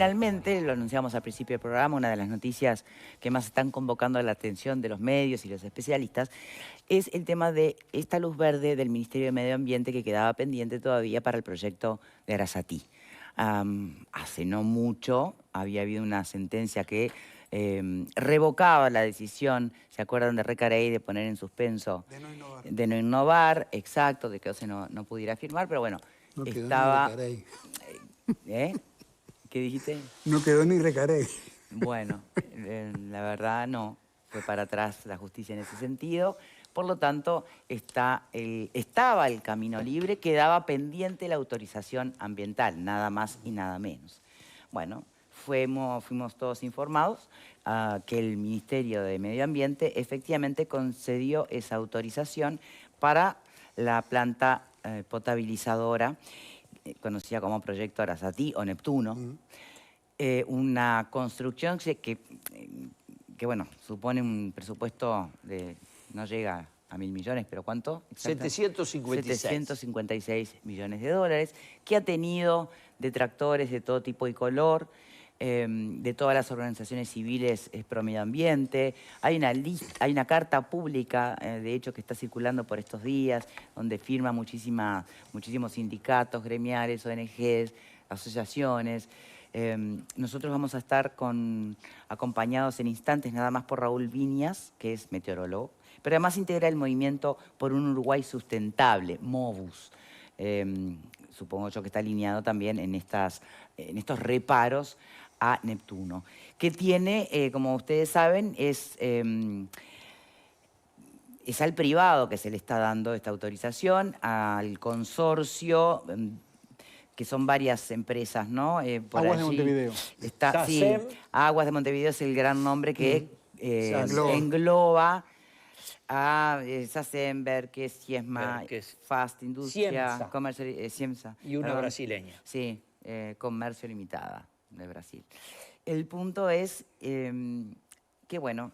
Finalmente, lo anunciamos al principio del programa, una de las noticias que más están convocando la atención de los medios y los especialistas es el tema de esta luz verde del Ministerio de Medio Ambiente que quedaba pendiente todavía para el proyecto de Arasatí. Hace no mucho había habido una sentencia que revocaba la decisión, ¿se acuerdan de Recarey, de poner en suspenso? De no innovar. De no innovar, exacto, de que OCE no pudiera firmar, pero bueno, No quedó estaba... ni Recarey. ¿Qué dijiste? No quedó ni Recarey. Bueno, la verdad no, fue para atrás la justicia en ese sentido. Por lo tanto, estaba el camino libre, quedaba pendiente la autorización ambiental, nada más y nada menos. Bueno, fuimos todos informados que el Ministerio de Medio Ambiente efectivamente concedió esa autorización para la planta potabilizadora, conocida como Proyecto Arasatí o Neptuno. Una construcción que bueno, supone un presupuesto de, no llega a 1.000 millones, pero ¿cuánto? 756 millones de dólares, que ha tenido detractores de todo tipo y color, de todas las organizaciones civiles pro medio ambiente. Hay una carta pública, de hecho, que está circulando por estos días, donde firman muchísimos sindicatos, gremiales, ONGs, asociaciones. Nosotros vamos a estar acompañados en instantes nada más por Raúl Viñas, que es meteorólogo, pero además integra el movimiento por un Uruguay sustentable, MOVUS. Supongo yo que está alineado también en estos reparos a Neptuno, que tiene, como ustedes saben, es al privado que se le está dando esta autorización, al consorcio, que son varias empresas, ¿no? Por Aguas allí, de Montevideo. Sí, Aguas de Montevideo es el gran nombre que engloba a SACEM, que es Siesma, Fast Industria, Ciemsa. Y una brasileña. Sí, Comercio Limitada de Brasil. El punto es que, bueno,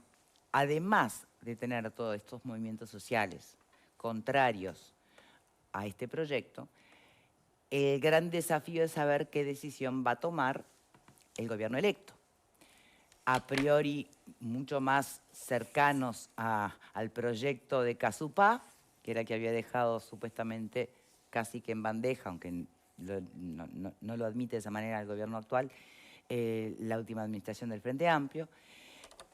además de tener todos estos movimientos sociales contrarios a este proyecto, el gran desafío es saber qué decisión va a tomar el gobierno electo. A priori, mucho más cercanos al proyecto de Casupá, que era el que había dejado supuestamente casi que en bandeja, aunque no lo admite de esa manera el gobierno actual, la última administración del Frente Amplio.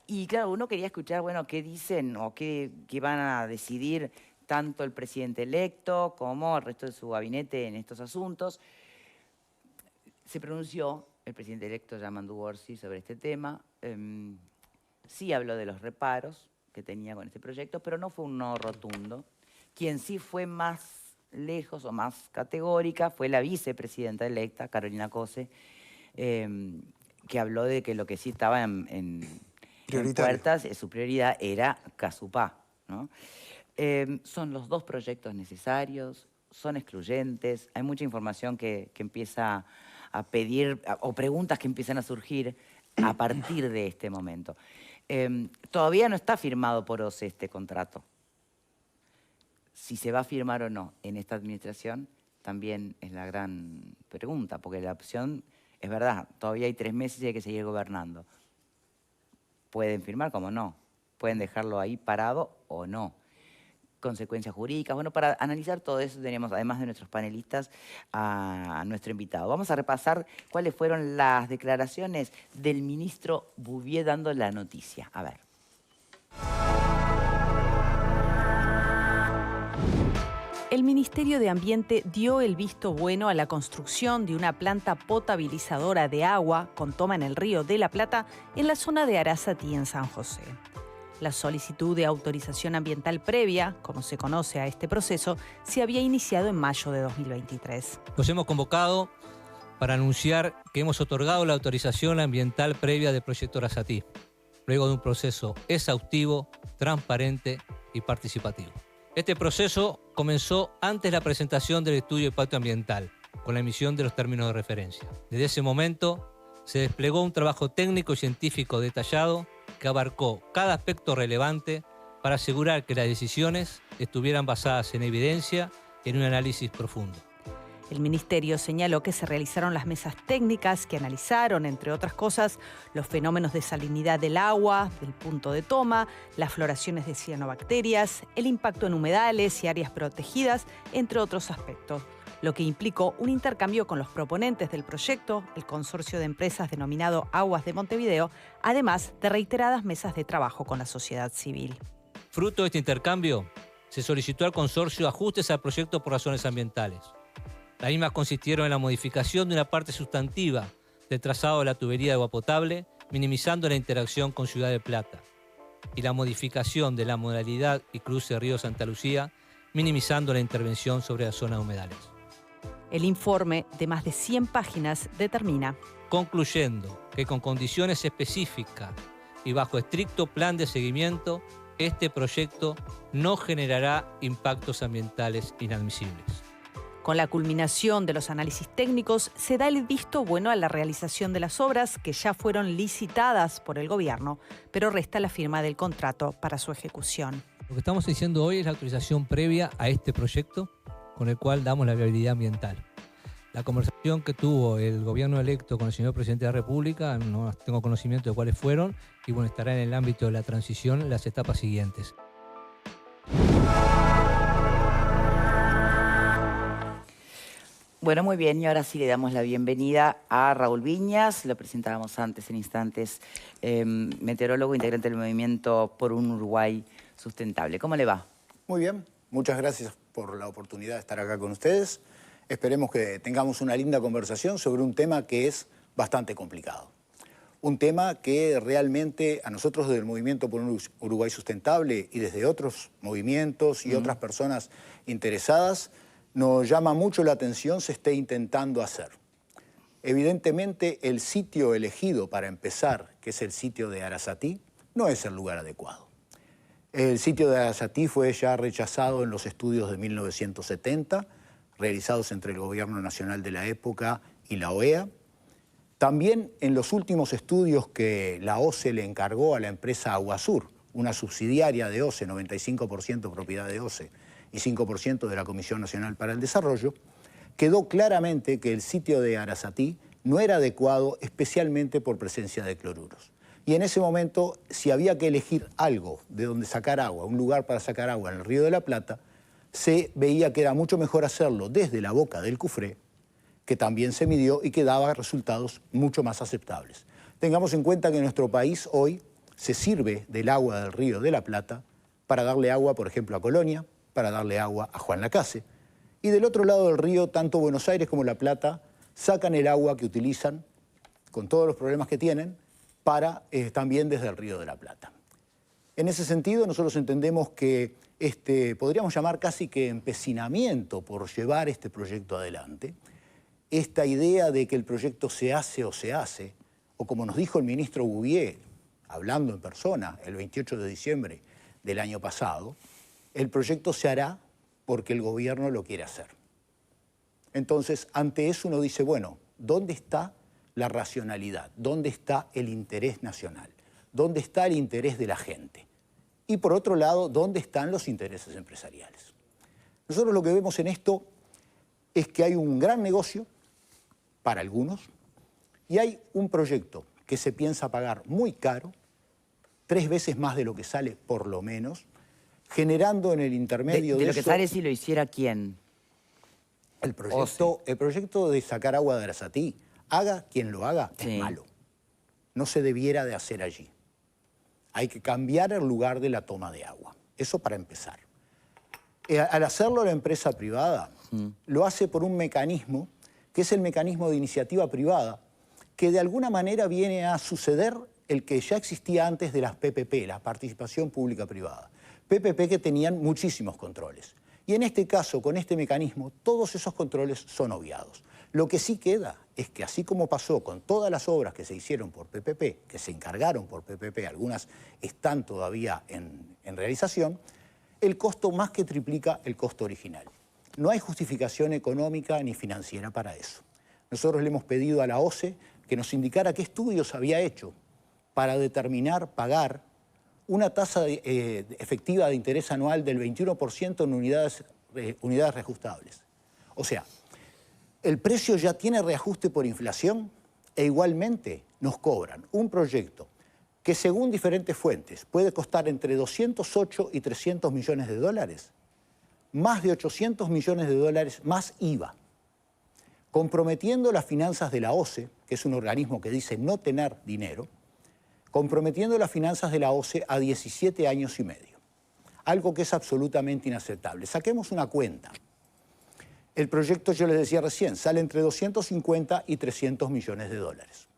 Y claro, uno quería escuchar, bueno, qué dicen o qué van a decidir tanto el presidente electo como el resto de su gabinete en estos asuntos. Se pronunció el presidente electo, Yamandu Orsi, sobre este tema. Sí habló de los reparos que tenía con este proyecto, pero no fue un no rotundo. Quien sí fue más lejos o más categórica fue la vicepresidenta electa, Carolina Cose, que habló de que lo que sí estaba en puertas, su prioridad era Casupá, ¿no? Son los dos proyectos necesarios, son excluyentes, hay mucha información que empieza a pedir, o preguntas que empiezan a surgir a partir de este momento. Todavía no está firmado por OCE este contrato. Si se va a firmar o no en esta administración también es la gran pregunta, porque la opción, es verdad, todavía hay 3 meses y hay que seguir gobernando. Pueden firmar como no, pueden dejarlo ahí parado o no. Consecuencias jurídicas. Bueno, para analizar todo eso tenemos, además de nuestros panelistas, a nuestro invitado. Vamos a repasar cuáles fueron las declaraciones del ministro Bouvier dando la noticia. A ver. El Ministerio de Ambiente dio el visto bueno a la construcción de una planta potabilizadora de agua con toma en el Río de la Plata en la zona de Arasatí, en San José. La solicitud de autorización ambiental previa, como se conoce a este proceso, se había iniciado en mayo de 2023. Los hemos convocado para anunciar que hemos otorgado la autorización ambiental previa del proyecto Arasatí, luego de un proceso exhaustivo, transparente y participativo. Este proceso comenzó antes de la presentación del estudio de impacto ambiental, con la emisión de los términos de referencia. Desde ese momento se desplegó un trabajo técnico y científico detallado que abarcó cada aspecto relevante para asegurar que las decisiones estuvieran basadas en evidencia y en un análisis profundo. El ministerio señaló que se realizaron las mesas técnicas que analizaron, entre otras cosas, los fenómenos de salinidad del agua, del punto de toma, las floraciones de cianobacterias, el impacto en humedales y áreas protegidas, entre otros aspectos, lo que implicó un intercambio con los proponentes del proyecto, el consorcio de empresas denominado Aguas de Montevideo, además de reiteradas mesas de trabajo con la sociedad civil. Fruto de este intercambio, se solicitó al consorcio ajustes al proyecto por razones ambientales. Las mismas consistieron en la modificación de una parte sustantiva del trazado de la tubería de agua potable, minimizando la interacción con Ciudad de Plata, y la modificación de la modalidad y cruce Río Santa Lucía, minimizando la intervención sobre las zonas humedales. El informe, de más de 100 páginas, determina: concluyendo que con condiciones específicas y bajo estricto plan de seguimiento, este proyecto no generará impactos ambientales inadmisibles. Con la culminación de los análisis técnicos, se da el visto bueno a la realización de las obras que ya fueron licitadas por el gobierno, pero resta la firma del contrato para su ejecución. Lo que estamos diciendo hoy es la autorización previa a este proyecto, con el cual damos la viabilidad ambiental. La conversación que tuvo el gobierno electo con el señor presidente de la República, no tengo conocimiento de cuáles fueron, y bueno, estará en el ámbito de la transición en las etapas siguientes. Bueno, muy bien, y ahora sí le damos la bienvenida a Raúl Viñas, lo presentábamos antes en instantes, meteorólogo, integrante del movimiento por un Uruguay sustentable. ¿Cómo le va? Muy bien, muchas gracias por la oportunidad de estar acá con ustedes. Esperemos que tengamos una linda conversación sobre un tema que es bastante complicado. Un tema que realmente a nosotros del Movimiento por un Uruguay Sustentable y desde otros movimientos y otras personas interesadas, nos llama mucho la atención se esté intentando hacer. Evidentemente, el sitio elegido para empezar, que es el sitio de Arasatí, no es el lugar adecuado. El sitio de Arasatí fue ya rechazado en los estudios de 1970, realizados entre el Gobierno Nacional de la época y la OEA. También en los últimos estudios que la OCE le encargó a la empresa Aguasur, una subsidiaria de OCE, 95% propiedad de OCE, y 5% de la Comisión Nacional para el Desarrollo, quedó claramente que el sitio de Arasatí no era adecuado especialmente por presencia de cloruros. Y en ese momento, si había que elegir algo de donde sacar agua, un lugar para sacar agua en el Río de la Plata, se veía que era mucho mejor hacerlo desde la boca del Cufré, que también se midió y que daba resultados mucho más aceptables. Tengamos en cuenta que en nuestro país hoy se sirve del agua del Río de la Plata para darle agua, por ejemplo, a Colonia, para darle agua a Juan Lacase. Y del otro lado del río, tanto Buenos Aires como La Plata sacan el agua que utilizan, con todos los problemas que tienen, para también desde el Río de la Plata. En ese sentido, nosotros entendemos que podríamos llamar casi que empecinamiento por llevar este proyecto adelante, esta idea de que el proyecto se hace, o como nos dijo el ministro Bouvier, hablando en persona el 28 de diciembre del año pasado, el proyecto se hará porque el gobierno lo quiere hacer. Entonces, ante eso uno dice, bueno, ¿dónde está la racionalidad? ¿Dónde está el interés nacional? ¿Dónde está el interés de la gente? Y por otro lado, ¿dónde están los intereses empresariales? Nosotros lo que vemos en esto es que hay un gran negocio para algunos y hay un proyecto que se piensa pagar muy caro, 3 veces más de lo que sale por lo menos, generando en el intermedio de lo eso, que sale si lo hiciera quién. el proyecto de sacar agua de Arasatí, haga quien lo haga, Sí. es malo. No se debiera de hacer allí. Hay que cambiar el lugar de la toma de agua. Eso para empezar. Al hacerlo la empresa privada, lo hace por un mecanismo que es el mecanismo de iniciativa privada, que de alguna manera viene a suceder el que ya existía antes de las PPP, la participación pública-privada. PPP que tenían muchísimos controles. Y en este caso, con este mecanismo, todos esos controles son obviados. Lo que sí queda es que así como pasó con todas las obras que se hicieron por PPP, que se encargaron por PPP, algunas están todavía en realización, el costo más que triplica el costo original. No hay justificación económica ni financiera para eso. Nosotros le hemos pedido a la OCE que nos indicara qué estudios había hecho para determinar pagar una tasa efectiva de interés anual del 21% en unidades reajustables. O sea, El precio ya tiene reajuste por inflación e igualmente nos cobran un proyecto que según diferentes fuentes puede costar entre 208 y 300 millones de dólares, más de 800 millones de dólares más IVA, comprometiendo las finanzas de la OCE, que es un organismo que dice no tener dinero, comprometiendo las finanzas de la OCE a 17 años y medio, algo que es absolutamente inaceptable. Saquemos una cuenta. El proyecto, yo les decía recién, sale entre 250 y 300 millones de dólares.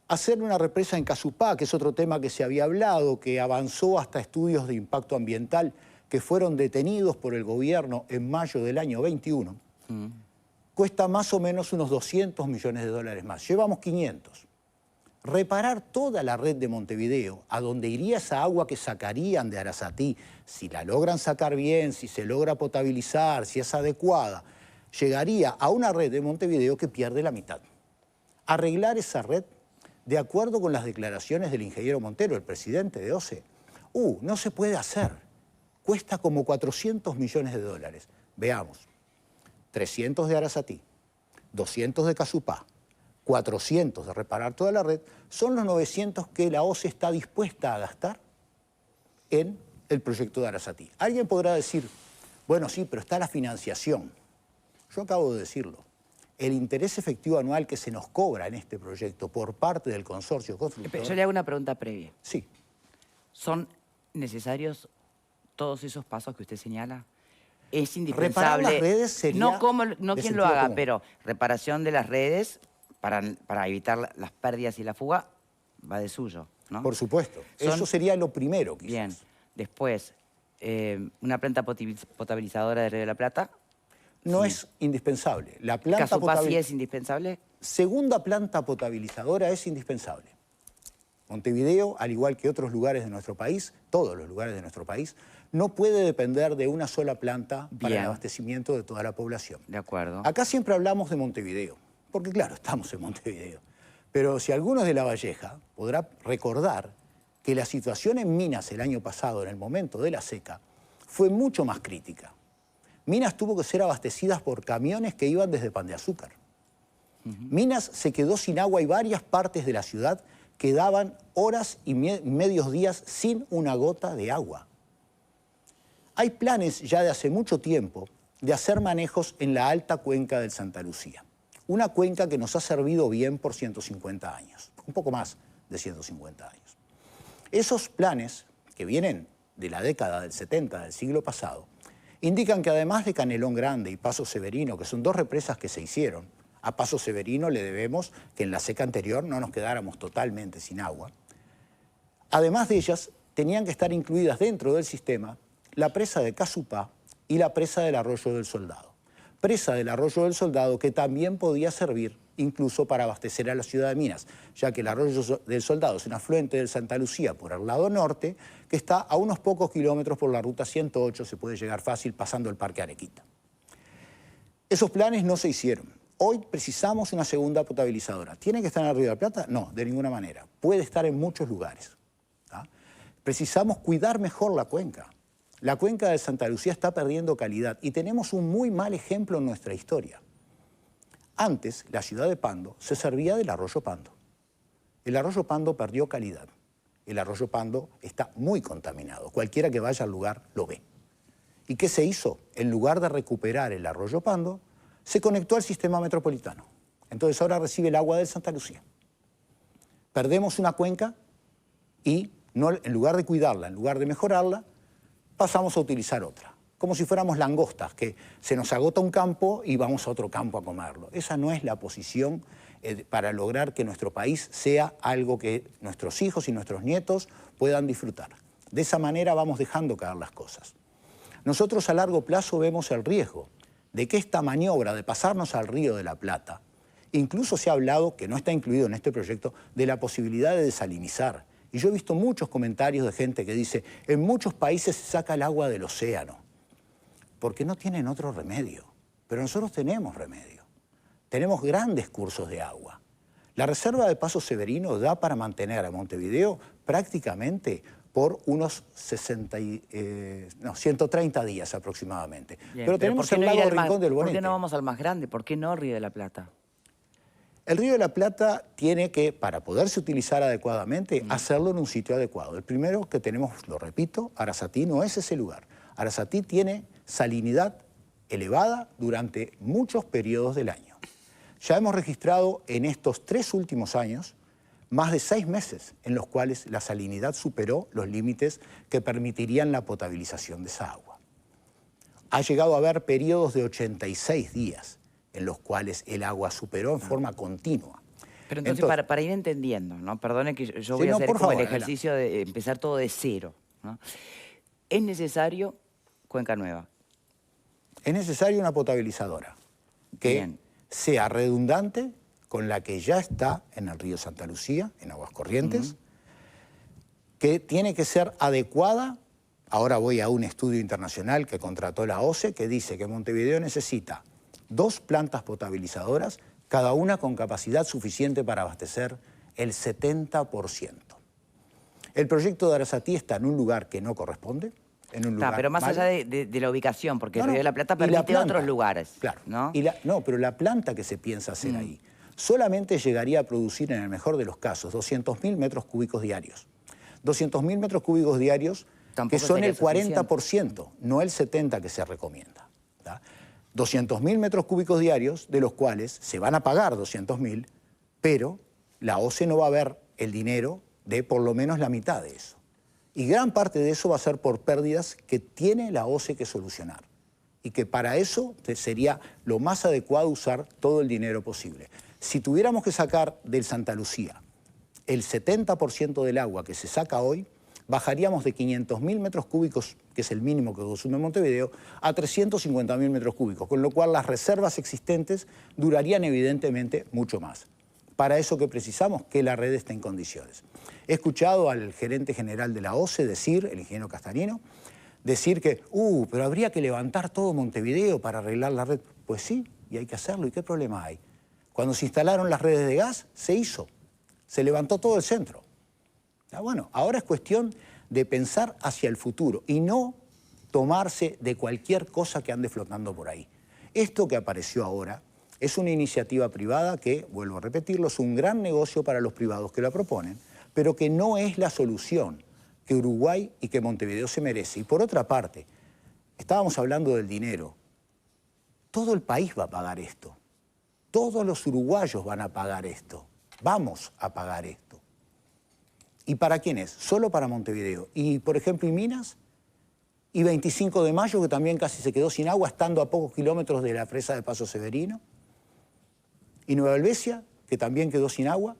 Hacer una represa en Casupá, que es otro tema que se había hablado, que avanzó hasta estudios de impacto ambiental que fueron detenidos por el gobierno en mayo del año 21, cuesta más o menos unos 200 millones de dólares más. Llevamos 500. Reparar toda la red de Montevideo, a donde iría esa agua que sacarían de Arasatí, si la logran sacar bien, si se logra potabilizar, si es adecuada, llegaría a una red de Montevideo que pierde la mitad. Arreglar esa red, de acuerdo con las declaraciones del ingeniero Montero, el presidente de OCE, no se puede hacer. Cuesta como 400 millones de dólares. Veamos, 300 de Arasatí, 200 de Casupá, 400 de reparar toda la red, son los 900 que la OCE está dispuesta a gastar en el proyecto de Arasatí. Alguien podrá decir, bueno, sí, pero está la financiación. Yo acabo de decirlo. El interés efectivo anual que se nos cobra en este proyecto por parte del consorcio constructor... Yo le hago una pregunta previa. Sí. ¿Son necesarios todos esos pasos que usted señala? Es Reparar indispensable. las redes sería no de quien lo sentido haga, común. pero reparación de las redes para evitar las pérdidas y la fuga va de suyo, ¿no? Por supuesto. Eso sería lo primero, quizás. Bien. Después, una planta potabilizadora de Río de la Plata. No Sí. es indispensable. La planta ¿Casupá sí es indispensable? Segunda planta potabilizadora es indispensable. Montevideo, al igual que otros lugares de nuestro país, todos los lugares de nuestro país, no puede depender de una sola planta para Bien. el abastecimiento de toda la población. De acuerdo. Acá siempre hablamos de Montevideo, porque claro, estamos en Montevideo. Pero si alguno es de La Valleja, podrá recordar que la situación en Minas el año pasado, en el momento de la seca, fue mucho más crítica. Minas tuvo que ser abastecidas por camiones que iban desde Pan de Azúcar. Minas se quedó sin agua y varias partes de la ciudad quedaban horas y medios días sin una gota de agua. Hay planes ya de hace mucho tiempo de hacer manejos en la alta cuenca del Santa Lucía. Una cuenca que nos ha servido bien por 150 años, un poco más de 150 años. Esos planes, que vienen de la década del 70 del siglo pasado, indican que además de Canelón Grande y Paso Severino, que son dos represas que se hicieron, a Paso Severino le debemos que en la seca anterior no nos quedáramos totalmente sin agua, además de ellas tenían que estar incluidas dentro del sistema la presa de Casupá y la presa del Arroyo del Soldado. Presa del Arroyo del Soldado que también podía servir incluso para abastecer a la ciudad de Minas, ya que el Arroyo del Soldado es un afluente del Santa Lucía por el lado norte, que está a unos pocos kilómetros por la ruta 108, se puede llegar fácil pasando el Parque Arequita. Esos planes no se hicieron. Hoy precisamos una segunda potabilizadora. ¿Tiene que estar en el Río de la Plata? No, de ninguna manera. Puede estar en muchos lugares. Precisamos cuidar mejor la cuenca. La cuenca de Santa Lucía está perdiendo calidad y tenemos un muy mal ejemplo en nuestra historia. Antes, la ciudad de Pando se servía del arroyo Pando. El arroyo Pando perdió calidad. El arroyo Pando está muy contaminado. Cualquiera que vaya al lugar lo ve. ¿Y qué se hizo? En lugar de recuperar el arroyo Pando, se conectó al sistema metropolitano. Entonces ahora recibe el agua del Santa Lucía. Perdemos una cuenca y en lugar de cuidarla, en lugar de mejorarla, pasamos a utilizar otra. Como si fuéramos langostas, que se nos agota un campo y vamos a otro campo a comerlo. Esa no es la posición para lograr que nuestro país sea algo que nuestros hijos y nuestros nietos puedan disfrutar. De esa manera vamos dejando caer las cosas. Nosotros a largo plazo vemos el riesgo de que esta maniobra de pasarnos al Río de la Plata, incluso se ha hablado, que no está incluido en este proyecto, de la posibilidad de desalinizar. Y yo he visto muchos comentarios de gente que dice, en muchos países se saca el agua del océano, porque no tienen otro remedio. Pero nosotros tenemos remedio. Tenemos grandes cursos de agua. La reserva de Paso Severino da para mantener a Montevideo prácticamente por unos 130 días aproximadamente. Bien, pero tenemos el lago Rincón del Bonete. ¿Por qué no vamos al más grande? ¿Por qué no el Río de la Plata? El Río de la Plata tiene que, para poderse utilizar adecuadamente, hacerlo en un sitio adecuado. El primero que tenemos, lo repito, Arasatí no es ese lugar. Arasatí tiene salinidad elevada durante muchos periodos del año. Ya hemos registrado en estos 3 últimos años más de 6 meses en los cuales la salinidad superó los límites que permitirían la potabilización de esa agua. Ha llegado a haber periodos de 86 días en los cuales el agua superó en forma continua. Pero entonces, para ir entendiendo, ¿no? Perdone que yo voy a hacer como el ejercicio de empezar todo de cero, ¿no? ¿Es necesario Cuenca Nueva? Es necesaria una potabilizadora que sea redundante con la que ya está en el río Santa Lucía, en Aguas Corrientes, que tiene que ser adecuada. Ahora voy a un estudio internacional que contrató la OCE que dice que Montevideo necesita 2 plantas potabilizadoras, cada una con capacidad suficiente para abastecer el 70%. El proyecto de Arasatí está en un lugar que no corresponde, en un lugar pero más allá de la ubicación, porque el Río de la Plata permite otros lugares. Claro, ¿no? Pero la planta que se piensa hacer ahí solamente llegaría a producir, en el mejor de los casos, 200.000 metros cúbicos diarios. 200.000 metros cúbicos diarios que son el 40%, no el 70% que se recomienda. 200.000 metros cúbicos diarios, de los cuales se van a pagar 200.000, pero la OCE no va a ver el dinero de por lo menos la mitad de eso. Y gran parte de eso va a ser por pérdidas que tiene la OCE que solucionar. Y que para eso sería lo más adecuado usar todo el dinero posible. Si tuviéramos que sacar del Santa Lucía el 70% del agua que se saca hoy, bajaríamos de 500.000 metros cúbicos, que es el mínimo que consume Montevideo, a 350.000 metros cúbicos, con lo cual las reservas existentes durarían evidentemente mucho más. Para eso que precisamos que la red esté en condiciones. He escuchado al gerente general de la OCE decir, el ingeniero Castagnino, decir que, pero habría que levantar todo Montevideo para arreglar la red. Pues sí, y hay que hacerlo, ¿y qué problema hay? Cuando se instalaron las redes de gas, se hizo, se levantó todo el centro. Bueno, ahora es cuestión de pensar hacia el futuro y no tomarse de cualquier cosa que ande flotando por ahí. Esto que apareció ahora es una iniciativa privada que, vuelvo a repetirlo, es un gran negocio para los privados que la proponen, pero que no es la solución que Uruguay y que Montevideo se merece. Y por otra parte, estábamos hablando del dinero. Todo el país va a pagar esto. Todos los uruguayos van a pagar esto. Vamos a pagar esto. ¿Y para quién es? Solo para Montevideo. Y, por ejemplo, ¿y Minas? ¿Y 25 de Mayo, que también casi se quedó sin agua, estando a pocos kilómetros de la presa de Paso Severino? ¿Y Nueva Helvecia, que también quedó sin agua?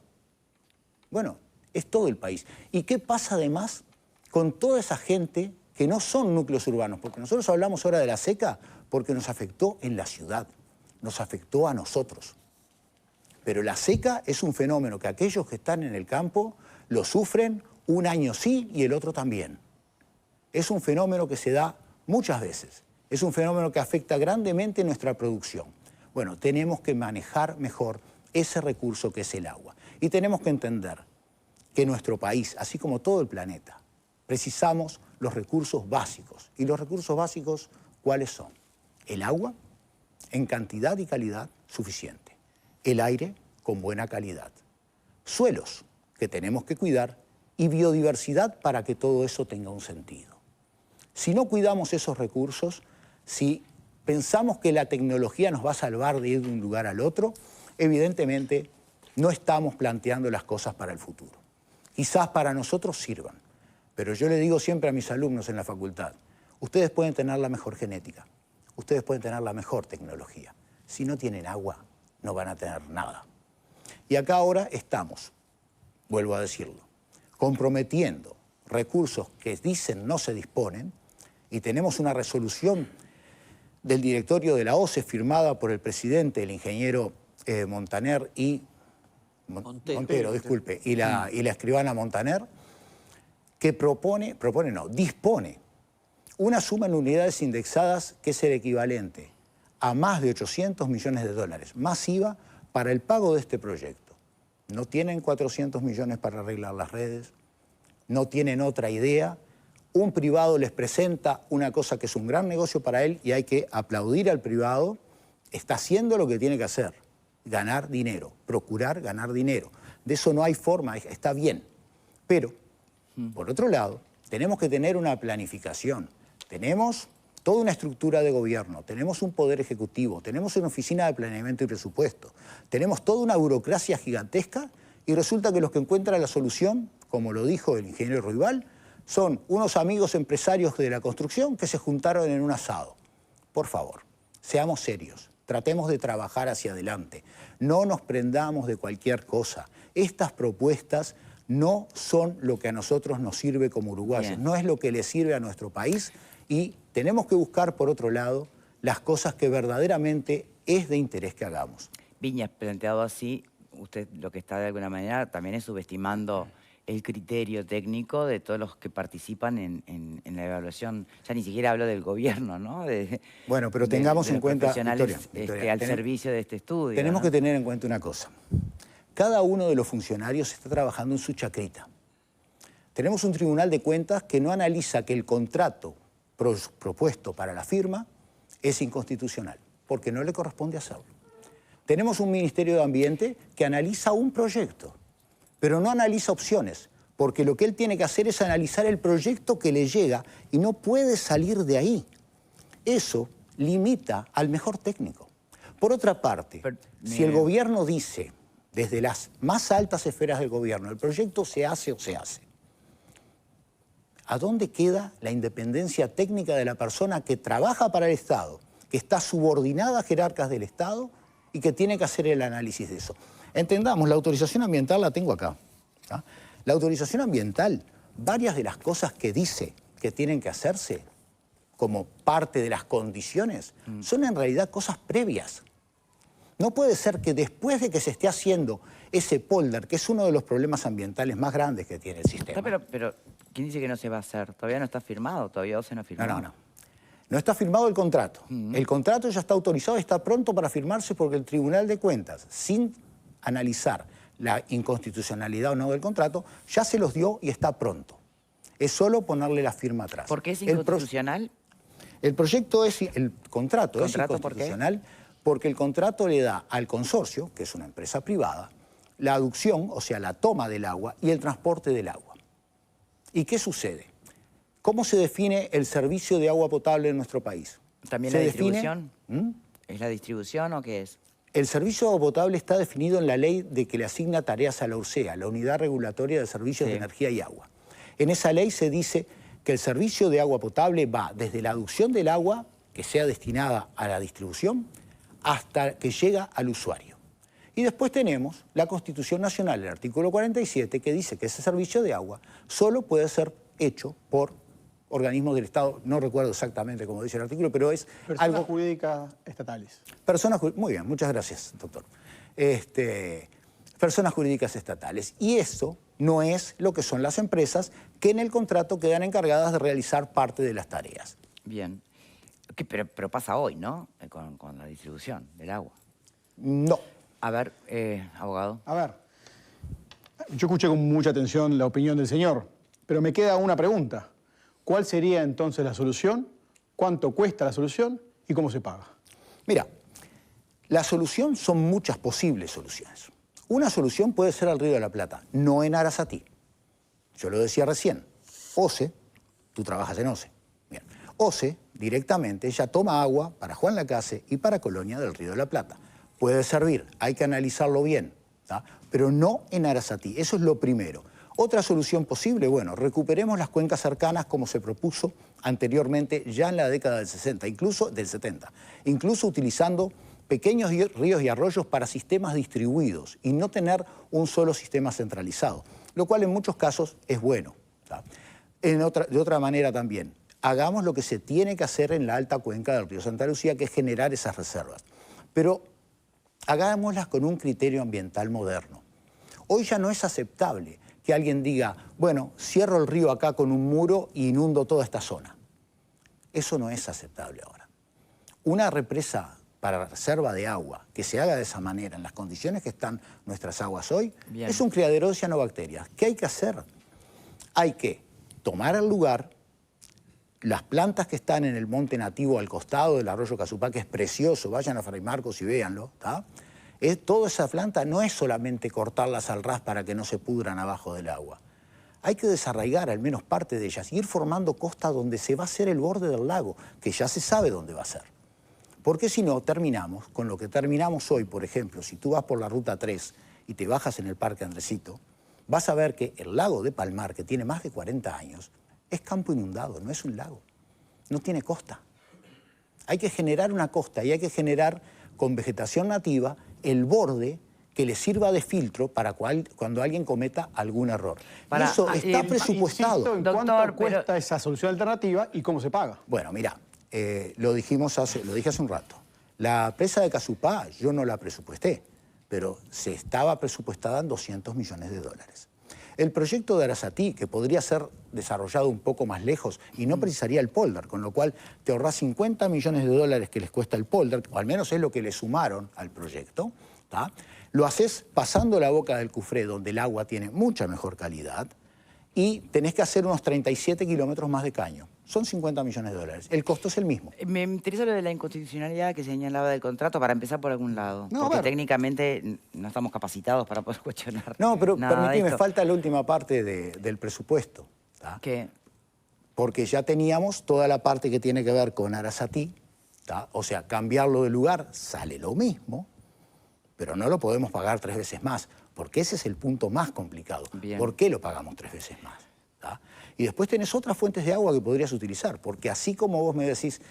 Bueno, es todo el país. ¿Y qué pasa además con toda esa gente que no son núcleos urbanos? Porque nosotros hablamos ahora de la seca porque nos afectó en la ciudad, nos afectó a nosotros. Pero la seca es un fenómeno que aquellos que están en el campo lo sufren un año sí y el otro también. Es un fenómeno que se da muchas veces. Es un fenómeno que afecta grandemente nuestra producción. Bueno, tenemos que manejar mejor ese recurso que es el agua. Y tenemos que entender que nuestro país, así como todo el planeta, precisamos los recursos básicos. ¿Y los recursos básicos cuáles son? El agua, en cantidad y calidad suficiente. El aire, con buena calidad. Suelos, que tenemos que cuidar, y biodiversidad para que todo eso tenga un sentido. Si no cuidamos esos recursos, si pensamos que la tecnología nos va a salvar de ir de un lugar al otro, evidentemente no estamos planteando las cosas para el futuro. Quizás para nosotros sirvan, pero yo le digo siempre a mis alumnos en la facultad, ustedes pueden tener la mejor genética, ustedes pueden tener la mejor tecnología. Si no tienen agua, no van a tener nada. Y acá ahora estamos, vuelvo a decirlo, comprometiendo recursos que dicen no se disponen, y tenemos una resolución del directorio de la OCE firmada por el presidente, el ingeniero Montaner y Montero, disculpe, y la escribana Montaner, que dispone una suma en unidades indexadas que es el equivalente a más de 800 millones de dólares, más IVA, para el pago de este proyecto. No tienen 400 millones para arreglar las redes, no tienen otra idea. Un privado les presenta una cosa que es un gran negocio para él y hay que aplaudir al privado. Está haciendo lo que tiene que hacer, ganar dinero, procurar ganar dinero. De eso no hay forma, está bien. Pero, por otro lado, tenemos que tener una planificación. Tenemos toda una estructura de gobierno, tenemos un poder ejecutivo, tenemos una oficina de planeamiento y presupuesto, tenemos toda una burocracia gigantesca y resulta que los que encuentran la solución, como lo dijo el ingeniero Ruibal, son unos amigos empresarios de la construcción que se juntaron en un asado. Por favor, seamos serios, tratemos de trabajar hacia adelante, no nos prendamos de cualquier cosa. Estas propuestas no son lo que a nosotros nos sirve como uruguayos, Bien. no es lo que le sirve a nuestro país y tenemos que buscar, por otro lado, las cosas que verdaderamente es de interés que hagamos. Viñas, planteado así, usted lo que está de alguna manera también es subestimando el criterio técnico de todos los que participan en la evaluación. Ya ni siquiera hablo del gobierno, ¿no? Bueno, pero tengamos de en los cuenta, profesionales Victoria, al servicio de este estudio. tenemos ¿no? que tener en cuenta una cosa. Cada uno de los funcionarios está trabajando en su chacrita. Tenemos un Tribunal de Cuentas que no analiza que el contrato propuesto para la firma es inconstitucional, porque no le corresponde hacerlo. Tenemos un Ministerio de Ambiente que analiza un proyecto, pero no analiza opciones, porque lo que él tiene que hacer es analizar el proyecto que le llega y no puede salir de ahí. Eso limita al mejor técnico. Por otra parte, si el gobierno dice, desde las más altas esferas del gobierno, el proyecto se hace o se hace, ¿a dónde queda la independencia técnica de la persona que trabaja para el Estado, que está subordinada a jerarcas del Estado y que tiene que hacer el análisis de eso? Entendamos, la autorización ambiental la tengo acá. ¿Ah? La autorización ambiental, varias de las cosas que dice que tienen que hacerse como parte de las condiciones, son en realidad cosas previas. No puede ser que después de que se esté haciendo ese polder, que es uno de los problemas ambientales más grandes que tiene el sistema. Pero ¿quién dice que no se va a hacer? Todavía no está firmado, todavía OCE no ha firmado. No. No está firmado el contrato. El contrato ya está autorizado y está pronto para firmarse porque el Tribunal de Cuentas, sin analizar la inconstitucionalidad o no del contrato, ya se los dio y está pronto. Es solo ponerle la firma atrás. ¿Por qué es inconstitucional? El contrato es inconstitucional porque el contrato le da al consorcio, que es una empresa privada, la aducción, o sea, la toma del agua y el transporte del agua. ¿Y qué sucede? ¿Cómo se define el servicio de agua potable en nuestro país? ¿También la distribución? ¿Es la distribución o qué es? El servicio de agua potable está definido en la ley de que le asigna tareas a la URSEA, la Unidad Regulatoria de Servicios de Energía y Agua. En esa ley se dice que el servicio de agua potable va desde la aducción del agua, que sea destinada a la distribución, hasta que llega al usuario. Y después tenemos la Constitución Nacional, el artículo 47, que dice que ese servicio de agua solo puede ser hecho por organismos del Estado, no recuerdo exactamente cómo dice el artículo, pero es Personas jurídicas estatales. Muy bien, muchas gracias, doctor. Personas jurídicas estatales. Y eso no es lo que son las empresas que en el contrato quedan encargadas de realizar parte de las tareas. Bien. Pero pasa hoy, ¿no? Con la distribución del agua. No. A ver, abogado. A ver, yo escuché con mucha atención la opinión del señor, pero me queda una pregunta. ¿Cuál sería entonces la solución? ¿Cuánto cuesta la solución? ¿Y cómo se paga? Mira, la solución son muchas posibles soluciones. Una solución puede ser al Río de la Plata, no en Arasatí. Yo lo decía recién. OCE, tú trabajas en OCE. Bien. OCE directamente ya toma agua para Juan Lacase y para Colonia del Río de la Plata. Puede servir, hay que analizarlo bien, ¿tá? Pero no en Arasatí. Eso es lo primero. Otra solución posible, bueno, recuperemos las cuencas cercanas como se propuso anteriormente ya en la década del 60, incluso del 70, incluso utilizando pequeños ríos y arroyos para sistemas distribuidos y no tener un solo sistema centralizado, lo cual en muchos casos es bueno. ¿Tá? De otra manera también, hagamos lo que se tiene que hacer en la alta cuenca del río Santa Lucía, que es generar esas reservas. Pero hagámoslas con un criterio ambiental moderno. Hoy ya no es aceptable que alguien diga, bueno, cierro el río acá con un muro y inundo toda esta zona. Eso no es aceptable ahora. Una represa para reserva de agua que se haga de esa manera, en las condiciones que están nuestras aguas hoy, es un criadero de cianobacterias. ¿Qué hay que hacer? hay que tomar el lugar, las plantas que están en el monte nativo al costado del arroyo Casupá, que es precioso, vayan a Fray Marcos y véanlo, ¿tá? Toda esa planta no es solamente cortarlas al ras para que no se pudran abajo del agua. Hay que desarraigar al menos parte de ellas y ir formando costa donde se va a hacer el borde del lago, que ya se sabe dónde va a ser. Porque si no, terminamos con lo que terminamos hoy, por ejemplo, si tú vas por la Ruta 3 y te bajas en el Parque Andresito, vas a ver que el lago de Palmar, que tiene más de 40 años, es campo inundado, no es un lago, no tiene costa. Hay que generar una costa y hay que generar con vegetación nativa el borde que le sirva de filtro para cuando alguien cometa algún error. Y eso está presupuestado. Insisto en Doctor, cuánto cuesta esa solución alternativa y cómo se paga. Bueno, mira, lo dije hace un rato. La presa de Casupá yo no la presupuesté, pero se estaba presupuestada en 200 millones de dólares. El proyecto de Arasatí, que podría ser desarrollado un poco más lejos y no precisaría el polder, con lo cual te ahorrás 50 millones de dólares que les cuesta el polder, o al menos es lo que le sumaron al proyecto, ¿tá? Lo haces pasando la boca del Cufré, donde el agua tiene mucha mejor calidad, y tenés que hacer unos 37 kilómetros más de caño. Son 50 millones de dólares. El costo es el mismo. Me interesa lo de la inconstitucionalidad que señalaba del contrato para empezar por algún lado. No, porque a ver. técnicamente no estamos capacitados para poder cuestionar. No, pero nada de permitime, esto. falta la última parte del presupuesto, ¿tá? ¿Qué? Porque ya teníamos toda la parte que tiene que ver con Arasatí, ¿tá? O sea, cambiarlo de lugar sale lo mismo, pero no lo podemos pagar 3 veces más, porque ese es el punto más complicado. Bien. ¿Por qué lo pagamos 3 veces más? ¿Tá? Y después tenés otras fuentes de agua que podrías utilizar, porque así como vos me decís,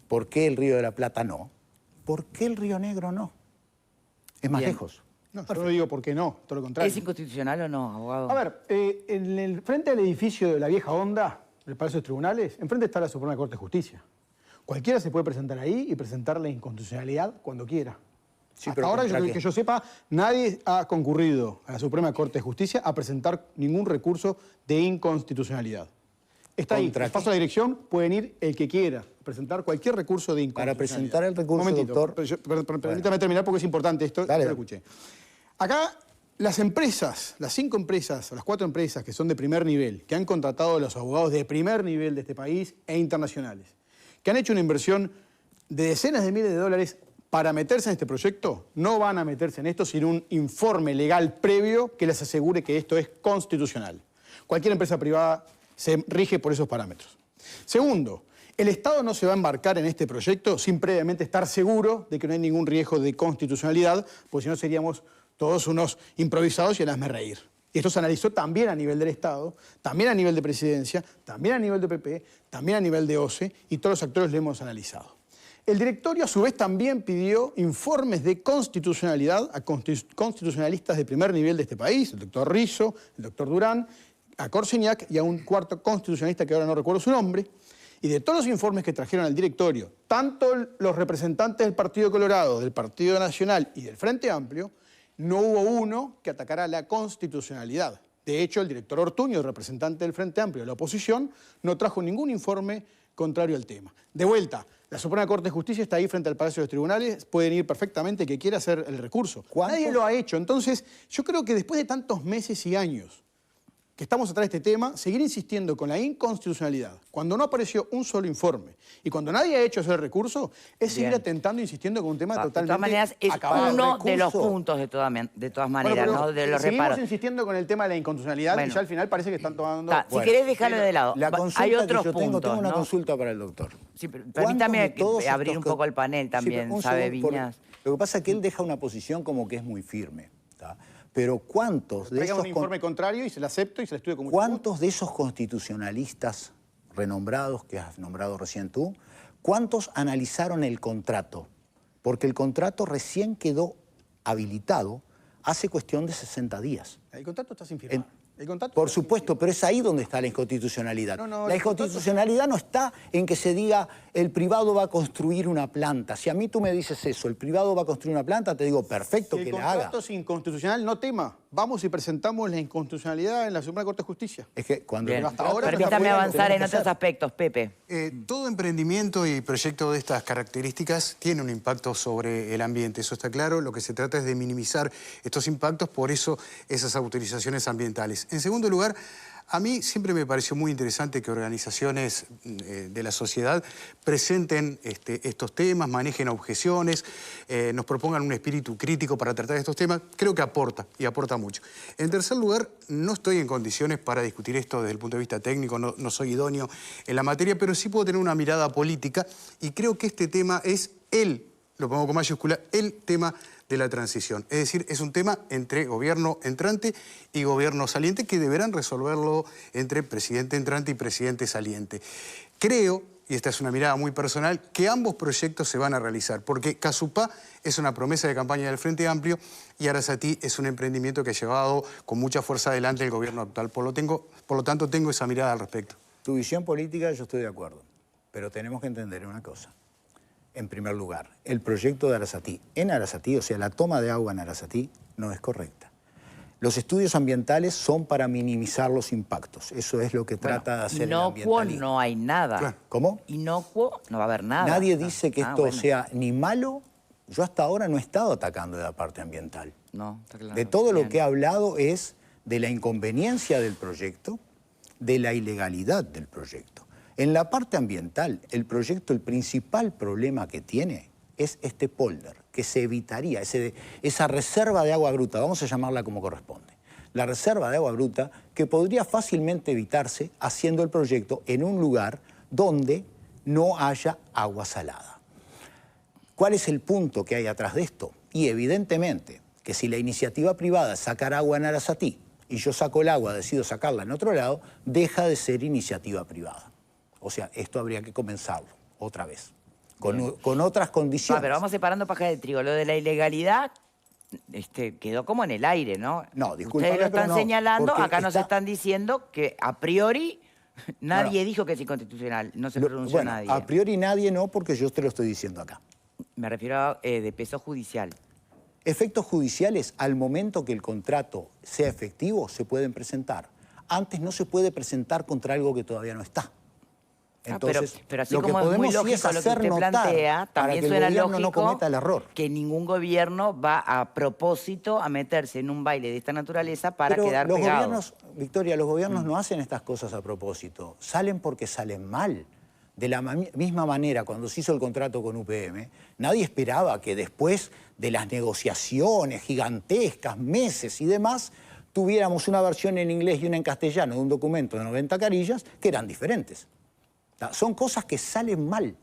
¿por qué el Río de la Plata no? ¿Por qué el Río Negro no? Es más Bien. lejos. No, yo no digo por qué no, todo lo contrario. ¿Es inconstitucional o no, abogado? A ver, en el frente del edificio de la vieja Honda, del Palacio de Tribunales, enfrente está la Suprema Corte de Justicia. Cualquiera se puede presentar ahí y presentar la inconstitucionalidad cuando quiera. Sí, Hasta pero ahora, ¿contra qué? que yo sepa, nadie ha concurrido a la Suprema Corte de Justicia a presentar ningún recurso de inconstitucionalidad. Está ahí, ¿Contra les paso qué? la dirección, pueden ir el que quiera a presentar cualquier recurso de Para inconstitucionalidad. presentar el recurso, Un momentito, doctor. permítame terminar porque es importante esto, Dale. yo lo escuché. Acá las empresas, las 5 empresas, o las 4 empresas que son de primer nivel, que han contratado a los abogados de primer nivel de este país e internacionales, que han hecho una inversión de decenas de miles de dólares para meterse en este proyecto, no van a meterse en esto sin un informe legal previo que les asegure que esto es constitucional. Cualquier empresa privada se rige por esos parámetros. Segundo, el Estado no se va a embarcar en este proyecto sin previamente estar seguro de que no hay ningún riesgo de constitucionalidad, porque si no seríamos todos unos improvisados y el hazme reír. Y esto se analizó también a nivel del Estado, también a nivel de Presidencia, también a nivel de PP, también a nivel de OCE, y todos los actores lo hemos analizado. El directorio, a su vez, también pidió informes de constitucionalidad a constitucionalistas de primer nivel de este país, el doctor Rizzo, el doctor Durán, a Corseñac y a un cuarto constitucionalista que ahora no recuerdo su nombre. Y de todos los informes que trajeron al directorio, tanto los representantes del Partido Colorado, del Partido Nacional y del Frente Amplio, no hubo uno que atacara la constitucionalidad. De hecho, el director Ortuño, el representante del Frente Amplio de la oposición, no trajo ningún informe contrario al tema. De vuelta, la Suprema Corte de Justicia está ahí frente al Palacio de los Tribunales, pueden ir perfectamente que quiera hacer el recurso. Nadie lo ha hecho. Entonces, yo creo que después de tantos meses y años que estamos atrás de este tema, seguir insistiendo con la inconstitucionalidad, cuando no apareció un solo informe y cuando nadie ha hecho ese recurso, es seguir Bien. atentando e insistiendo con un tema De totalmente todas maneras, es acabado. uno de los recurso. puntos de todas Bueno, maneras, pero ¿no? De los seguimos reparos. insistiendo con el tema de la inconstitucionalidad Bueno. y ya al final parece que están tomando... Si querés dejarlo de lado, La consulta hay otros que yo puntos, tengo una ¿no? consulta para el doctor. Sí, pero ¿Cuántos permítame de todos abrir estos un poco el panel también, pero un ¿sabe, segundo, Viñas? Lo que pasa es que él deja una posición como que es muy firme, ¿tá? Pero ¿cuántos de Traigan esos un informe contrario y se lo acepto y se lo estudio con mucho ¿cuántos de esos constitucionalistas renombrados que has nombrado recién tú, cuántos analizaron el contrato? Porque el contrato recién quedó habilitado hace cuestión de 60 días. gusto. El contrato está sin firmar. El contrato Por está sin supuesto, pero es ahí donde está la inconstitucionalidad. No, La el contrato- inconstitucionalidad no está en que se diga el privado va a construir una planta. Si a mí tú me dices eso, el privado va a construir una planta, te digo perfecto Si que el la haga. contrato es inconstitucional, no tema. vamos y presentamos la inconstitucionalidad en la Suprema Corte de Justicia. Es que cuando Bien. hasta ahora Permítame no avanzar en tenemos que otros hacer. aspectos, Pepe. Todo emprendimiento y proyecto de estas características tiene un impacto sobre el ambiente, eso está claro. Lo que se trata es de minimizar estos impactos, por eso esas autorizaciones ambientales. En segundo lugar, a mí siempre me pareció muy interesante que organizaciones de la sociedad presenten estos temas, manejen objeciones, nos propongan un espíritu crítico para tratar estos temas. Creo que aporta, y aporta mucho. En tercer lugar, no estoy en condiciones para discutir esto desde el punto de vista técnico, no soy idóneo en la materia, pero sí puedo tener una mirada política y creo que este tema es lo pongo con mayúscula, el tema de la transición. Es decir, es un tema entre gobierno entrante y gobierno saliente que deberán resolverlo entre presidente entrante y presidente saliente. Creo, y esta es una mirada muy personal, que ambos proyectos se van a realizar, porque Casupá es una promesa de campaña del Frente Amplio y Arasatí es un emprendimiento que ha llevado con mucha fuerza adelante el gobierno actual. Por lo tanto, tengo esa mirada al respecto. Tu visión política yo estoy de acuerdo, pero tenemos que entender una cosa. En primer lugar, el proyecto de Arasatí en Arasatí, o sea, la toma de agua en Arasatí, no es correcta. Los estudios ambientales son para minimizar los impactos. Eso es lo que trata de hacer el Inocuo ambientalismo. no hay nada. Claro. ¿Cómo? Inocuo no va a haber nada. Nadie dice que esto bueno. sea ni malo. Yo hasta ahora no he estado atacando de la parte ambiental. No, está claro. De todo lo Bien. que he hablado es de la inconveniencia del proyecto, de la ilegalidad del proyecto. En la parte ambiental, el proyecto, el principal problema que tiene es este polder, que se evitaría, esa reserva de agua bruta, vamos a llamarla como corresponde. La reserva de agua bruta que podría fácilmente evitarse haciendo el proyecto en un lugar donde no haya agua salada. ¿Cuál es el punto que hay atrás de esto? Y evidentemente que si la iniciativa privada es sacar agua en Arasatí y yo saco el agua, decido sacarla en otro lado, deja de ser iniciativa privada. O sea, esto habría que comenzarlo otra vez, con otras condiciones. Pero vamos separando paja de trigo. Lo de la ilegalidad quedó como en el aire, ¿no? No, discúlpame, Ustedes lo están pero no, señalando, porque acá nos está- están diciendo que a priori nadie dijo que es inconstitucional, no se pronunció Bueno, nadie. a priori nadie no, porque yo te lo estoy diciendo acá. Me refiero a de peso judicial. Efectos judiciales, al momento que el contrato sea efectivo, se pueden presentar. Antes no se puede presentar contra algo que todavía no está. Entonces, pero así lo que como es muy podemos sí es lógico lo que hacer usted notar plantea, para también que el suena gobierno lógico no cometa el error. que ningún gobierno va a propósito a meterse en un baile de esta naturaleza para Pero quedar los pegado. gobiernos, Victoria, los gobiernos no hacen estas cosas a propósito. Salen porque salen mal. De la misma manera, cuando se hizo el contrato con UPM, nadie esperaba que después de las negociaciones gigantescas, meses y demás, tuviéramos una versión en inglés y una en castellano de un documento de 90 carillas que eran diferentes. Son cosas que salen mal.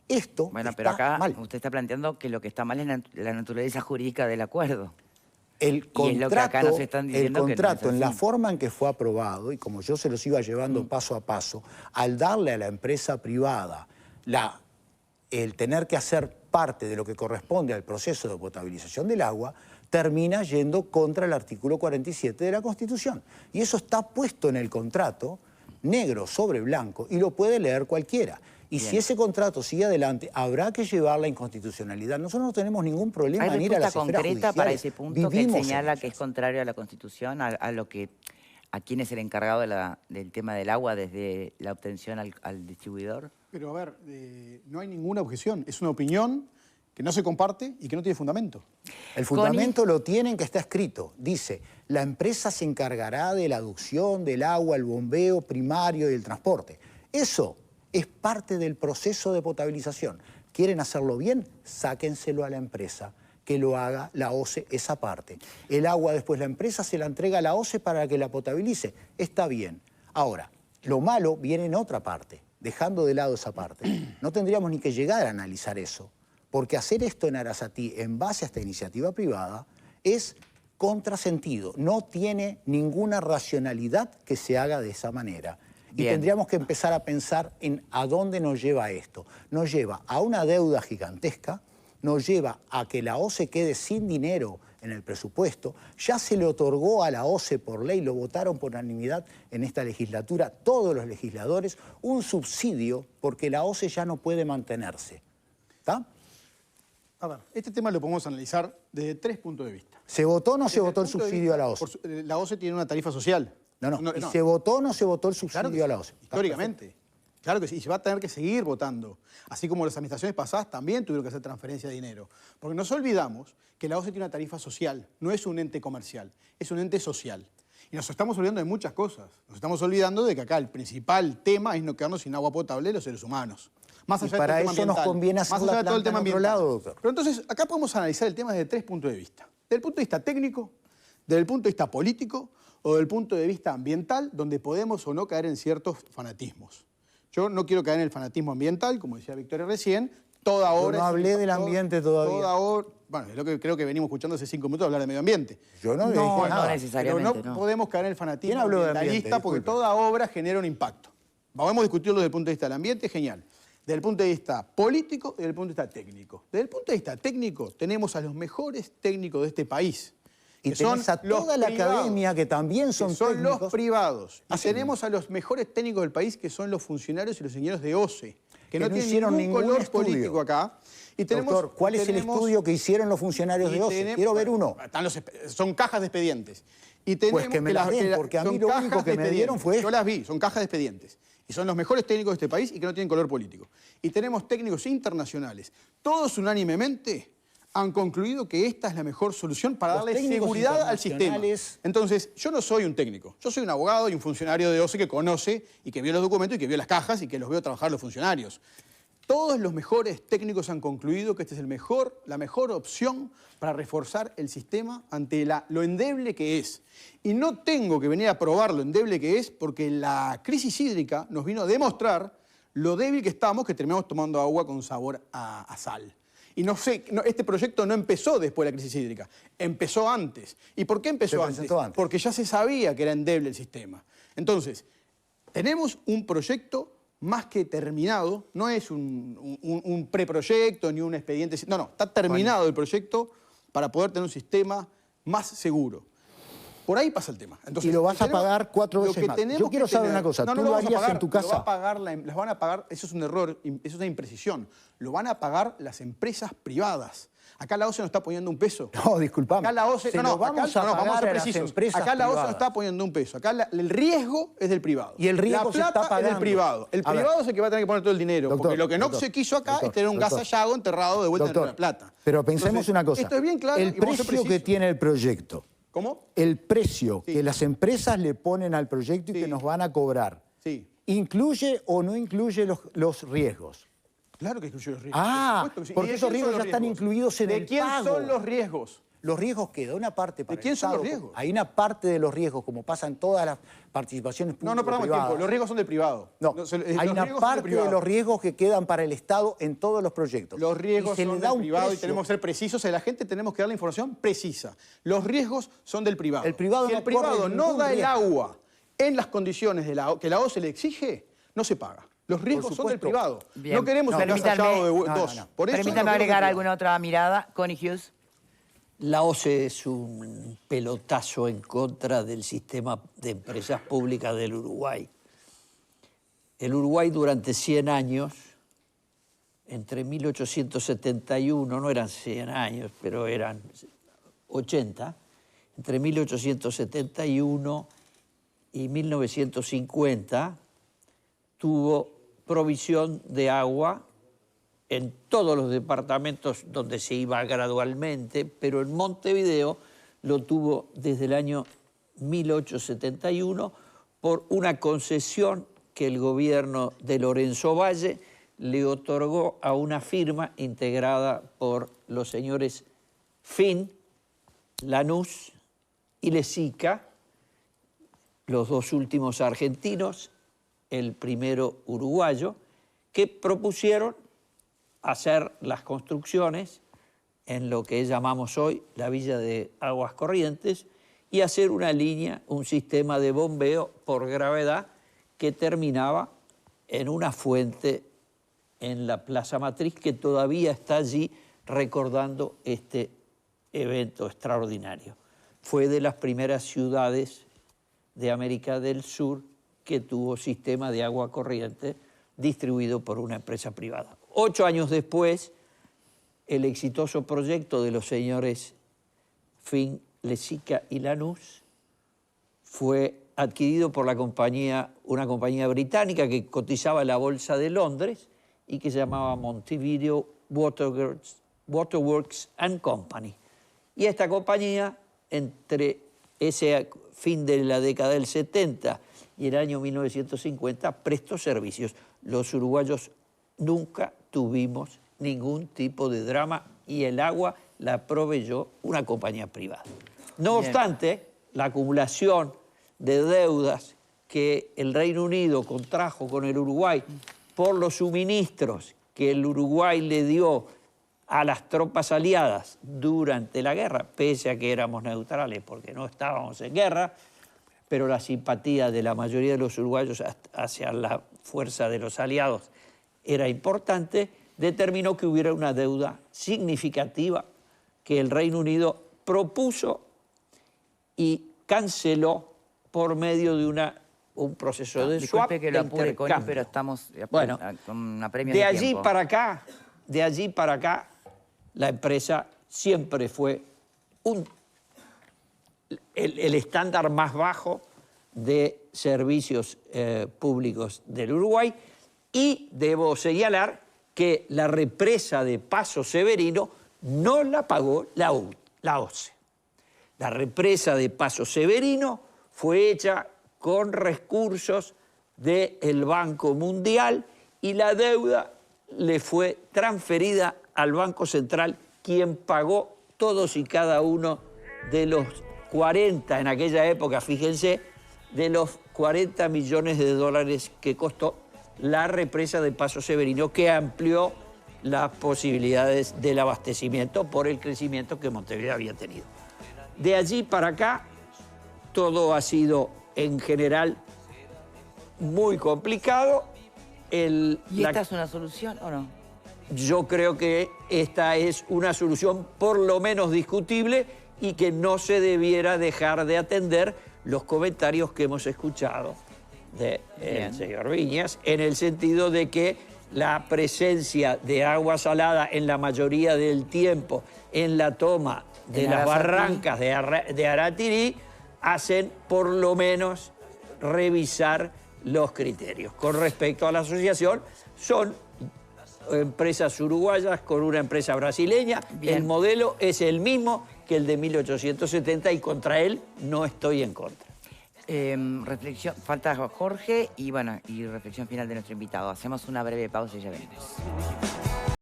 Esto Bueno, está pero acá mal. usted está planteando que lo que está mal es la naturaleza jurídica del acuerdo. El Y es lo que acá nos están diciendo que no es contrato en la así. forma en que fue aprobado, y como yo se los iba llevando paso a paso, al darle a la empresa privada el tener que hacer parte de lo que corresponde al proceso de potabilización del agua, termina yendo contra el artículo 47 de la Constitución. Y eso está puesto en el contrato, negro sobre blanco, y lo puede leer cualquiera. Y Bien. si ese contrato sigue adelante, habrá que llevar la inconstitucionalidad. Nosotros no tenemos ningún problema ¿Hay en ir a las respuesta esferas concreta para judiciales. ese punto que él Vivimos en señala que es ellas. contrario a la Constitución, a quién es el encargado del tema del agua desde la obtención al distribuidor? Pero a ver, no hay ninguna objeción. Es una opinión que no se comparte y que no tiene fundamento. El fundamento lo tienen, que está escrito. Dice, la empresa se encargará de la aducción del agua, el bombeo primario y el transporte. Eso es parte del proceso de potabilización. ¿Quieren hacerlo bien? Sáquenselo a la empresa, que lo haga la OCE esa parte. El agua después la empresa se la entrega a la OCE para que la potabilice. Está bien. Ahora, lo malo viene en otra parte, dejando de lado esa parte. No tendríamos ni que llegar a analizar eso, porque hacer esto en Arasatí en base a esta iniciativa privada es contrasentido. No tiene ninguna racionalidad que se haga de esa manera. Y Bien. tendríamos que empezar a pensar en a dónde nos lleva esto. Nos lleva a una deuda gigantesca, nos lleva a que la OCE quede sin dinero en el presupuesto. Ya se le otorgó a la OCE por ley, lo votaron por unanimidad en esta legislatura, todos los legisladores, un subsidio porque la OCE ya no puede mantenerse. ¿Está? A ver, este tema lo podemos analizar desde 3 puntos de vista. ¿Se votó o no se Desde votó el punto de subsidio a la vista- OCE? La OCE tiene una tarifa social. No. ¿Y se votó o no se votó el subsidio Claro que a la sí, OCE? históricamente. Claro que sí, y se va a tener que seguir votando. Así como las administraciones pasadas también tuvieron que hacer transferencia de dinero. Porque nos olvidamos que la OCE tiene una tarifa social, no es un ente comercial, es un ente social. Y nos estamos olvidando de muchas cosas. Nos estamos olvidando de que acá el principal tema es no quedarnos sin agua potable los seres humanos. Más Y allá para de todo el eso tema nos ambiental, conviene hacer más la allá de todo el planta tema en otro ambiental. lado, doctor. Pero entonces, acá podemos analizar el tema desde 3 puntos de vista. Desde el punto de vista técnico, desde el punto de vista político o desde el punto de vista ambiental, donde podemos o no caer en ciertos fanatismos. Yo no quiero caer en el fanatismo ambiental, como decía Victoria recién, toda obra... no hablé del ambiente todavía. Toda obra, bueno, es lo que creo que venimos escuchando hace 5 minutos, hablar de medio ambiente. Yo no, No, dije no nada. necesariamente. Pero no no. podemos caer en el fanatismo ¿Quién habló de ambientalista ambiente? porque Disculpe. toda obra genera un impacto. Vamos a discutirlo desde el punto de vista del ambiente, genial. Desde el punto de vista político y desde el punto de vista técnico. Desde el punto de vista técnico tenemos a los mejores técnicos de este país. Y que tenés a los toda la privados, academia que también son que son técnicos. los privados. Y Así tenemos a los mejores técnicos del país, que son los funcionarios y los ingenieros de OCE, que no no tienen hicieron ningún ningún color estudio. político acá. Y tenemos, Doctor, ¿cuál es el estudio que hicieron los funcionarios de OCE? Quiero ver uno. Son cajas de expedientes. Y tenemos Pues que me las den, porque a mí son lo cajas único que de me dieron expedientes. fue Yo esto. las vi, son cajas de expedientes. Y son los mejores técnicos de este país y que no tienen color político. Y tenemos técnicos internacionales. Todos unánimemente han concluido que esta es la mejor solución para Los darle técnicos seguridad al sistema. internacionales- Entonces, yo no soy un técnico. Yo soy un abogado y un funcionario de OCE que conoce y que vio los documentos y que vio las cajas y que los veo trabajar los funcionarios. Todos los mejores técnicos han concluido que esta es la mejor opción para reforzar el sistema ante lo endeble que es. Y no tengo que venir a probar lo endeble que es porque la crisis hídrica nos vino a demostrar lo débil que estamos, que terminamos tomando agua con sabor a sal. Y este proyecto no empezó después de la crisis hídrica, empezó antes. ¿Y por qué empezó Se antes? presentó antes. Porque ya se sabía que era endeble el sistema. Entonces, tenemos un proyecto más que terminado, no es un preproyecto ni un expediente, no, está terminado el proyecto para poder tener un sistema más seguro. Por ahí pasa el tema. Entonces, Y lo vas a pagar 4 lo veces que más. tenemos Yo quiero que saber tener- una cosa. No, ¿Tú no lo vamos a harías pagar, en tu Lo va casa? a pagar las van a pagar, eso es un error, eso es una imprecisión. Lo van a pagar las empresas privadas. Acá la OCE no está poniendo un peso. No, disculpame. Acá la OCE, Se no, lo no, vamos acá, a no, vamos a pagar ser a las precisos. empresas Acá la OCE no privadas. está poniendo un peso. Acá el riesgo es del privado. Y el riesgo la se está plata es pagando. del privado. El A ver. privado es el que va a tener que poner todo el dinero. Doctor, porque lo que no doctor, se quiso acá doctor, es tener un gas doctor. allado enterrado de vuelta Doctor, en la plata. pero pensemos Entonces, una cosa. Esto es bien claro El y vamos a ser precio que precisos. tiene el proyecto, ¿Cómo? el precio Sí. que las empresas le ponen al proyecto y Sí. que nos van a cobrar, Sí. ¿incluye o no incluye los riesgos? Claro que incluye los riesgos. Ah, por supuesto que sí. porque ¿Y de esos quién son riesgos los ya están riesgos? incluidos en ¿De el quién pago. son los riesgos? Los riesgos que da una parte para ¿De quién el son los Estado, riesgos? hay una parte de los riesgos, como pasa en todas las participaciones No, no perdamos público-privadas. tiempo. Los riesgos son del privado. No, Los hay riesgos una son del parte de privado. los riesgos que quedan para el Estado en todos los proyectos. Los riesgos Y se son le da del un privado y precio. tenemos que ser precisos. A la gente tenemos que dar la información precisa. Los riesgos son del privado. El privado si no el privado corre no ningún da el riesgo. agua en las condiciones que la OCE le exige, no se paga. Los riesgos son del supuesto. privado. Bien. No queremos un gas Permítanme- allado de no, dos. no. Por eso Permítame no queremos agregar el alguna otra mirada. Connie Hughes. La OCE es un pelotazo en contra del sistema de empresas públicas del Uruguay. El Uruguay durante 100 años, entre 1871, no eran 100 años, pero eran 80, entre 1871 y 1950 tuvo provisión de agua en todos los departamentos donde se iba gradualmente, pero en Montevideo lo tuvo desde el año 1871 por una concesión que el gobierno de Lorenzo Valle le otorgó a una firma integrada por los señores Fin, Lanús y Lezica, los dos últimos argentinos, el primero uruguayo, que propusieron hacer las construcciones en lo que llamamos hoy la Villa de Aguas Corrientes y hacer una línea, un sistema de bombeo por gravedad que terminaba en una fuente en la Plaza Matriz que todavía está allí recordando este evento extraordinario. Fue de las primeras ciudades de América del Sur que tuvo sistema de agua corriente distribuido por una empresa privada. 8 años después, el exitoso proyecto de los señores Fin, Lesica y Lanús, fue adquirido por una compañía británica que cotizaba en la Bolsa de Londres y que se llamaba Montevideo Waterworks and Company. Y esta compañía, entre ese fin de la década del 70 y el año 1950, prestó servicios. Los uruguayos nunca tuvimos ningún tipo de drama y el agua la proveyó una compañía privada. No obstante, la acumulación de deudas que el Reino Unido contrajo con el Uruguay por los suministros que el Uruguay le dio a las tropas aliadas durante la guerra, pese a que éramos neutrales porque no estábamos en guerra, pero la simpatía de la mayoría de los uruguayos hacia la fuerza de los aliados era importante, determinó que hubiera una deuda significativa que el Reino Unido propuso y canceló por medio de un proceso de swap. Disculpe que lo apure, Connie, pero estamos bueno, con una premia de de allí tiempo. de allí para acá, la empresa siempre fue el estándar más bajo de servicios públicos del Uruguay, y debo señalar que la represa de Paso Severino no la pagó la OCE. La represa de Paso Severino fue hecha con recursos del Banco Mundial y la deuda le fue transferida al Banco Central, quien pagó todos y cada uno de los 40, en aquella época, fíjense, de los 40 millones de dólares que costó la represa de Paso Severino, que amplió las posibilidades del abastecimiento por el crecimiento que Montevideo había tenido. De allí para acá, todo ha sido en general muy complicado. ¿Y esta es una solución o no? Yo creo que esta es una solución por lo menos discutible y que no se debiera dejar de atender los comentarios que hemos escuchado del señor Viñas, en el sentido de que la presencia de agua salada en la mayoría del tiempo en la toma de las barrancas de Aratirí hacen por lo menos revisar los criterios. Con respecto a la asociación, son empresas uruguayas con una empresa brasileña. Bien. El modelo es el mismo que el de 1870 y contra él no estoy en contra. Reflexión, falta Jorge y reflexión final de nuestro invitado. Hacemos una breve pausa y ya venimos.